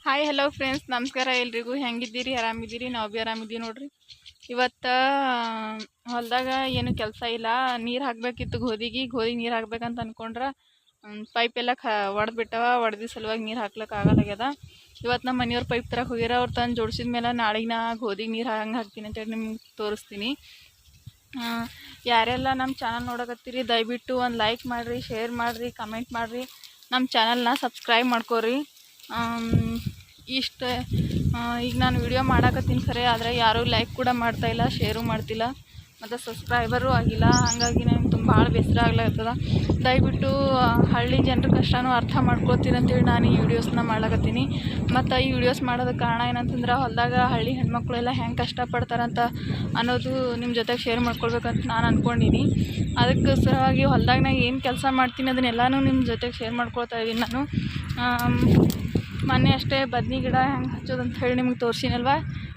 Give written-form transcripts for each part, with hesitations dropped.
Hi hello friends, ನಮಸ್ಕಾರ ಎಲ್ರಿಗೂ. ಹೆಂಗಿದ್ದೀರಿ? ಆರಾಮಿದ್ದೀರಿ? ನಾವು ಭೀ ಆರಾಮಿದ್ದೀವಿ ನೋಡ್ರಿ. ಇವತ್ತು ಹೊಲದಾಗ ಏನು ಕೆಲಸ ಇಲ್ಲ. ನೀರು ಹಾಕಬೇಕಿತ್ತು, ಗೋಧಿಗೆ ನೀರು ಹಾಕ್ಬೇಕಂತ ಅಂದ್ಕೊಂಡ್ರೆ ಪೈಪ್ ಎಲ್ಲ ಒಡೆದ್ಬಿಟ್ಟವ. ಒಡೆದ ಸಲುವಾಗಿ ನೀರು ಹಾಕ್ಲಿಕ್ಕೆ ಆಗಲ್ಲಾಗ್ಯದ. ಇವತ್ತು ನಮ್ಮ ಮನೆಯವ್ರು ಪೈಪ್ ತರಕ್ಕೆ ಹೋಗ್ಯಾರ. ಅವ್ರು ತಂದು ಜೋಡಿಸಿದ ಮೇಲೆ ನಾಳೆಗೆ ನಾ ಗೋಧಿಗೆ ನೀರು ಹಂಗೆ ಹಾಕ್ತೀನಿ ಅಂತೇಳಿ ನಿಮ್ಗೆ ತೋರಿಸ್ತೀನಿ. ಯಾರೆಲ್ಲ ನಮ್ಮ ಚಾನಲ್ ನೋಡಕತ್ತೀರಿ, ದಯವಿಟ್ಟು ಒಂದು ಲೈಕ್ ಮಾಡಿರಿ, ಶೇರ್ ಮಾಡಿರಿ, ಕಮೆಂಟ್ ಮಾಡಿರಿ, ನಮ್ಮ ಚಾನಲ್ನ ಸಬ್ಸ್ಕ್ರೈಬ್ ಮಾಡ್ಕೋರಿ. ಇಷ್ಟು ಈಗ ನಾನು ವಿಡಿಯೋ ಮಾಡಾಕತ್ತೀನಿ ಖರೆ, ಆದರೆ ಯಾರೂ ಲೈಕ್ ಕೂಡ ಮಾಡ್ತಾಯಿಲ್ಲ, ಶೇರು ಮಾಡ್ತಿಲ್ಲ, ಮತ್ತು ಸಬ್ಸ್ಕ್ರೈಬರು ಆಗಿಲ್ಲ. ಹಾಗಾಗಿ ನಂಗೆ ಭಾಳ ಬೇಸರ ಆಗ್ಲಾಗ್ತದ. ದಯವಿಟ್ಟು ಹಳ್ಳಿ ಜನರ ಕಷ್ಟನೂ ಅರ್ಥ ಮಾಡ್ಕೊತೀರಿ ಅಂತೇಳಿ ನಾನು ಈ ವಿಡಿಯೋಸ್ನ ಮಾಡ್ಲಾಕತ್ತೀನಿ. ಮತ್ತು ಈ ವಿಡಿಯೋಸ್ ಮಾಡೋದಕ್ಕೆ ಕಾರಣ ಏನಂತಂದ್ರೆ, ಹೊಲದಾಗ ಹಳ್ಳಿ ಹೆಣ್ಮಕ್ಳೆಲ್ಲ ಹೆಂಗೆ ಕಷ್ಟಪಡ್ತಾರಂತ ಅನ್ನೋದು ನಿಮ್ಮ ಜೊತೆಗೆ ಶೇರ್ ಮಾಡ್ಕೊಳ್ಬೇಕಂತ ನಾನು ಅಂದ್ಕೊಂಡೀನಿ. ಅದಕ್ಕೆ ಸಲುವಾಗಿ ಹೊಲದಾಗ ನಾನು ಏನು ಕೆಲಸ ಮಾಡ್ತೀನಿ ಅದನ್ನೆಲ್ಲನೂ ನಿಮ್ಮ ಜೊತೆಗೆ ಶೇರ್ ಮಾಡ್ಕೊಳ್ತಾ ಇದ್ದೀನಿ ನಾನು. ಮೊನ್ನೆ ಅಷ್ಟೇ ಬದ್ನಿ ಗಿಡ ಹೆಂಗೆ ಹಚ್ಚೋದಂತ ಹೇಳಿ ನಿಮ್ಗೆ ತೋರಿಸಿನಲ್ವ.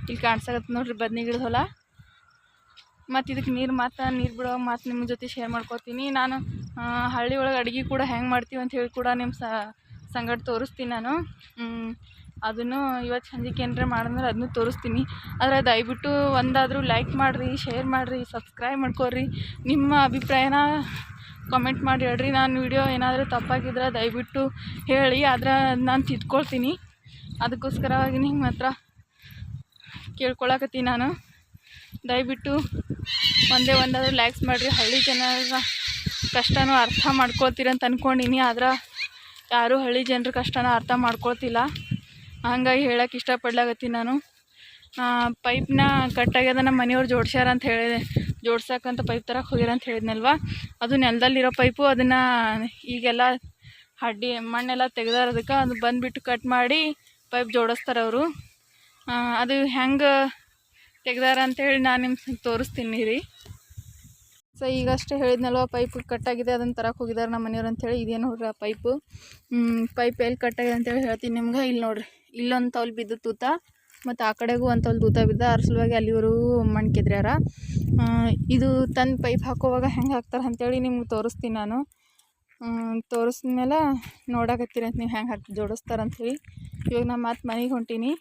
ಇಲ್ಲಿ ಕಾಣಿಸಕತ್ತೆ ನೋಡ್ರಿ ಬದ್ನಿ ಗಿಡದ ಹೊಲ. ಮತ್ತು ಇದಕ್ಕೆ ನೀರು ಬಿಡೋ ಮಾತು ನಿಮ್ಮ ಜೊತೆ ಶೇರ್ ಮಾಡ್ಕೊತೀನಿ. ನಾನು ಹಳ್ಳಿ ಒಳಗೆ ಅಡುಗೆ ಕೂಡ ಹೆಂಗೆ ಮಾಡ್ತೀವಿ ಅಂತ ಹೇಳಿ ಕೂಡ ನಿಮ್ಮ ಸಂಗಡ ತೋರಿಸ್ತೀನಿ ನಾನು. ಅದನ್ನು ಇವತ್ತು ಸಂಜೆಗೆ ಏನಾರ ಮಾಡಿದ್ರೆ ಅದನ್ನು ತೋರಿಸ್ತೀನಿ. ಆದರೆ ದಯವಿಟ್ಟು ಒಂದಾದರೂ ಲೈಕ್ ಮಾಡಿರಿ, ಶೇರ್ ಮಾಡಿರಿ, ಸಬ್ಸ್ಕ್ರೈಬ್ ಮಾಡ್ಕೊರಿ. ನಿಮ್ಮ ಅಭಿಪ್ರಾಯನ ಕಮೆಂಟ್ ಮಾಡಿ ಹೇಳ್ರಿ. ನಾನು ವಿಡಿಯೋ ಏನಾದರೂ ತಪ್ಪಾಗಿದ್ರೆ ದಯವಿಟ್ಟು ಹೇಳಿ, ಆದರೆ ನಾನು ತಿದ್ಕೊಳ್ತೀನಿ. ಅದಕ್ಕೋಸ್ಕರವಾಗಿ ನಿಮ್ಮ ಹತ್ರ ಕೇಳ್ಕೊಳಕತ್ತೀನಿ ನಾನು. ದಯವಿಟ್ಟು ಒಂದಾದರೂ ಲೈಕ್ಸ್ ಮಾಡಿರಿ. ಹಳ್ಳಿ ಜನರ ಕಷ್ಟನೂ ಅರ್ಥ ಮಾಡ್ಕೊಳ್ತೀರಿ ಅಂತ ಅಂದ್ಕೊಂಡೀನಿ, ಆದ್ರೆ ಯಾರೂ ಹಳ್ಳಿ ಜನರ ಕಷ್ಟನ ಅರ್ಥ ಮಾಡ್ಕೊಳ್ತಿಲ್ಲ. ಹಂಗಾಗಿ ಹೇಳೋಕೆ ಇಷ್ಟಪಡ್ಲಾಕತ್ತೀನಿ ನಾನು. ಪೈಪ್ನ ಕಟ್ಟಾಗ್ಯದ, ನಮ್ಮ ಮನೆಯವ್ರು ಜೋಡ್ಸ್ಯಾರ ಅಂತ ಹೇಳಿದೆ. ಜೋಡ್ಸಕ್ಕಂತ ಪೈಪ್ ತರಕ್ಕೆ ಹೋಗ್ಯಾರ ಅಂತ ಹೇಳಿದ್ನಲ್ವ. ಅದು ನೆಲದಲ್ಲಿರೋ ಪೈಪು. ಅದನ್ನು ಈಗೆಲ್ಲ ಮಣ್ಣೆಲ್ಲ ತೆಗ್ದಾರ. ಅದಕ್ಕೆ ಅದು ಬಂದುಬಿಟ್ಟು ಕಟ್ ಮಾಡಿ ಪೈಪ್ ಜೋಡಿಸ್ತಾರೆ ಅವರು. ಅದು ಹೆಂಗೆ ತೆಗ್ದಾರ ಅಂತೇಳಿ ನಾನು ನಿಮ್ಗೆ ತೋರಿಸ್ತೀನಿ ರೀ. ಸೊ ಈಗಷ್ಟೇ ಹೇಳಿದ್ನಲ್ವ, ಪೈಪ್ ಕಟ್ಟಾಗಿದೆ, ಅದನ್ನು ತರಕ್ಕೆ ಹೋಗಿದ್ದಾರೆ ನಮ್ಮ ಮನೆಯವ್ರು ಅಂಥೇಳಿ. ಇದೇ ನೋಡ್ರಿ ಆ ಪೈಪು. ಪೈಪ್ ಎಲ್ಲಿ ಕಟ್ಟಾಗಿದೆ ಅಂತೇಳಿ ಹೇಳ್ತೀನಿ ನಿಮ್ಗೆ. ಇಲ್ಲಿ ನೋಡ್ರಿ, ಇಲ್ಲೊಂದು ತೌಲ್ ಬಿದ್ದು ತೂತ, ಮತ್ತು ಆ ಕಡೆಗೂ ಒಂದು ತೌಲ್ ತೂತ ಬಿದ್ದ. ಅದ್ರ ಸಲುವಾಗಿ ಅಲ್ಲಿವರೆಗೂ ಮಣ್ಣು ಕೆದ್ರ್ಯಾರ. ಇದು ತಂದು ಪೈಪ್ ಹಾಕೋವಾಗ ಹೆಂಗೆ ಹಾಕ್ತಾರೆ ಅಂಥೇಳಿ ನಿಮ್ಗೆ ತೋರಿಸ್ತೀನಿ ನಾನು. ತೋರಿಸಿದ ಮೇಲೆ ನೋಡಕತ್ತೀರಿ ಅಂತ ನೀವು ಹೆಂಗೆ ಜೋಡಿಸ್ತಾರೆ ಅಂಥೇಳಿ. ಇವಾಗ ನಾನು ಮತ್ತೆ ಮನೆಗೆ ಹೊಂಟೀನಿ.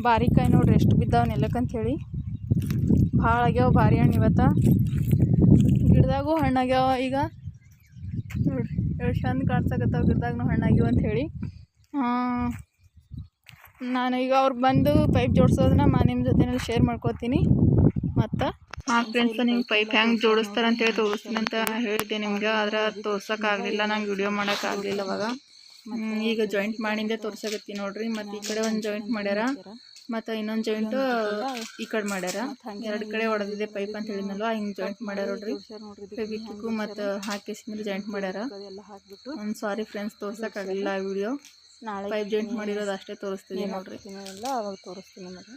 ಬಾರಿಕಾಯಿ ನೋಡ್ರಿ ಎಷ್ಟು ಬಿದ್ದಾವೆ ನೆಲಕ್ಕಂಥೇಳಿ. ಭಾಳ ಆಗ್ಯಾವ ಬಾರಿ ಹಣ್ಣು. ಇವತ್ತು ಗಿಡದಾಗೂ ಹಣ್ಣಾಗ್ಯಾವ. ಈಗ ನೋಡ್ರಿ ಎಷ್ಟು ಚಂದ ಕಾಣ್ಸಕತ್ತಾವ, ಗಿಡದಾಗೂ ಹಣ್ಣಾಗ್ಯಾವ ಅಂಥೇಳಿ. ನಾನು ಈಗ ಅವ್ರು ಬಂದು ಪೈಪ್ ಜೋಡಿಸೋದನ್ನ ನಿಮ್ಮ ಜೊತೆನಲ್ಲಿ ಶೇರ್ ಮಾಡ್ಕೋತೀನಿ. ಮತ್ತು ಫ್ರೆಂಡ್ಸ್, ನಿಮ್ಗೆ ಪೈಪ್ ಹೆಂಗೆ ಜೋಡಿಸ್ತಾರೆ ಅಂತೇಳಿ ತೋರಿಸ್ತೀನಿ ಅಂತ ಹೇಳಿದ್ದೆ ನಿಮ್ಗೆ, ಆದರೆ ಅದು ತೋರ್ಸೋಕ್ಕಾಗಲಿಲ್ಲ, ನಂಗೆ ವಿಡಿಯೋ ಮಾಡೋಕ್ಕಾಗಲಿಲ್ಲ ಅವಾಗ. ಈಗ ಜಾಯಿಂಟ್ ಮಾಡಿಂದೆ ತೋರ್ಸಕತ್ತೀನಿ ನೋಡ್ರಿ. ಮತ್ತು ಈ ಕಡೆ ಒಂದು ಜಾಯಿಂಟ್ ಮಾಡ್ಯಾರ, ಮತ್ತು ಇನ್ನೊಂದು ಜಾಯಿಂಟು ಈ ಕಡೆ ಮಾಡ್ಯಾರ. ಎರಡು ಕಡೆ ಹೊಡೆದಿದೆ ಪೈಪ್ ಅಂತ ಹೇಳಿದ್ನಲ್ವ, ಹಿಂಗೆ ಜಾಯಿಂಟ್ ಮಾಡ್ಯಾರ ನೋಡ್ರಿ. ಫೆವಿಕ್ವಿಕ್ಕು ಮತ್ತು ಹಾಕಿಸಿದ್ರೆ ಜಾಯಿಂಟ್ ಮಾಡ್ಯಾರ. ಸಾರಿ ಫ್ರೆಂಡ್ಸ್, ತೋರ್ಸೋಕ್ಕಾಗಲಿಲ್ಲ ಆ ವಿಡಿಯೋ. ನಾಳೆ ಪೈಪ್ ಜಾಯಿಂಟ್ ಮಾಡಿರೋದು ಅಷ್ಟೇ ತೋರಿಸ್ತೀನಿ ನೋಡ್ರಿ. ಅವಾಗ ತೋರಿಸ್ತೀನಿ ನಿಮಗೆ.